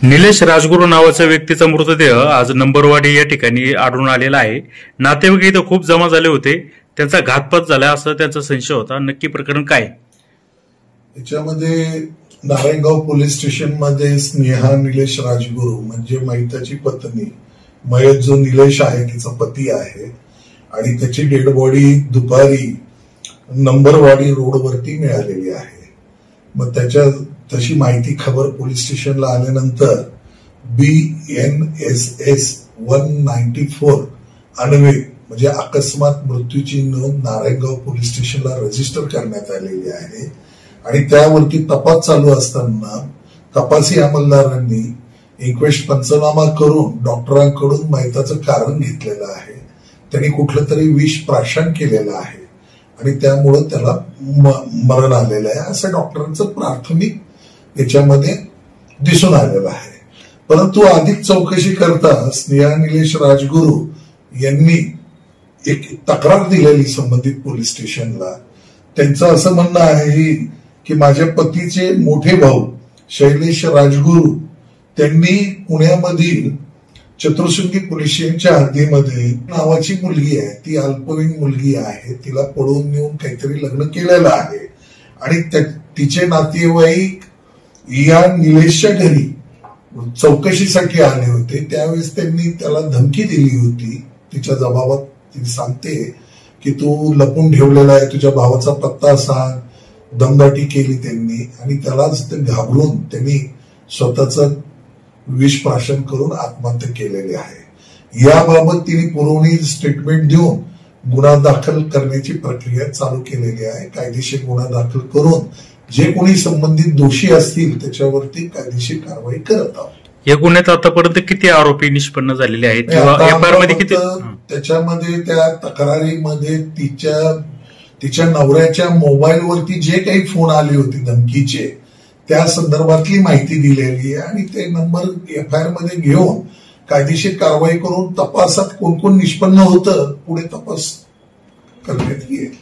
निलेश राजगुरू नावाच्या व्यक्तीचा मृतदेह आज नंबरवाडी या ठिकाणी आढळून आलेला आहे। नातेवाईक इथं खूप जमा झाले होते, त्यांचा घातपात झाला असं त्यांचा संशय होता। नक्की प्रकरण काय? याच्यामध्ये नारायणगाव पोलीस स्टेशन मध्ये स्नेहा निलेश राजगुरू म्हणजे मैताची पत्नी, मयत जो निलेश आहे तिचा पती आहे आणि त्याची डेड बॉडी दुपारी नंबरवाडी रोडवरती मिळालेली आहे। मग त्याच्या तशी माहिती खबर पोलीस स्टेशनला आल्यानंतर BNSS 194 अन्वे म्हणजे अकस्मात मृत्यूची नोंद नारायणगाव पोलीस स्टेशनला रजिस्टर करण्यात आलेली आहे आणि त्यावरती तपास चालू असताना तपासी अंमलदारांनी इन्क्वेस्ट पंचनामा करून डॉक्टरांकडून मयताचं कारण घेतलेलं आहे। त्यांनी कुठलं तरी विष प्राशन केलेलं आहे आणि त्यामुळे त्याला मरण आलेलं आहे असं डॉक्टरांचं प्राथमिक याच्यामध्ये दिसून आलेलं आहे। परंतु अधिक चौकशी करता स्नेहा निलेश राजगुरू यांनी एक तक्रार दिलेली संबंधित पोलीस स्टेशनला। त्यांचं असं म्हणणं आहे की माझ्या पतीचे मोठे भाऊ शैलेश राजगुरू त्यांनी पुण्यामधील चतुर्शृंगी पोलीस स्टेशनच्या हद्दीमध्ये नावाची मुलगी आहे, ती अल्पवयीन मुलगी आहे, तिला पळवून नेऊन काहीतरी लग्न केलेलं आहे आणि तिचे नातेवाईक या निलेशच्या घरी चौकशीसाठी आले होते। त्यावेळेस त्यांनी त्याला धमकी दिली होती। तिच्या जबाबात ती सांगते की तू लपून ठेवलेला आहे, तुझ्या भावाचा पत्ता सांग, दमदाटी केली त्यांनी आणि त्यालाच ते घाबरून त्यांनी स्वतःचं विष प्राशन करून आत्महत्या केलेली आहे। याबाबत तिने पुरवणी स्टेटमेंट देऊन गुन्हा दाखल करण्याची प्रक्रिया चालू केलेली आहे। कायदेशीर गुन्हा दाखल करून जे कोणी संबंधित दोषी असतील त्याच्यावरती कायदेशीर कारवाई करत आहोत। या गुन्ह्यात आतापर्यंत किती आरोपी निष्पन्न झालेले आहेत किंवा एफआयआर मध्ये किती? त्याच्यामध्ये त्या तक्रारीमध्ये तिच्या नवऱ्याच्या मोबाईलवरती जे काही फोन आले होते धमकीचे त्या संदर्भातली माहिती दिलेली आहे आणि ते नंबर एफआयआर मध्ये घेऊन कायदेशीर कारवाई करून तपासात कोण कोण निष्पन्न होतं पुढे तपास करण्यात येईल।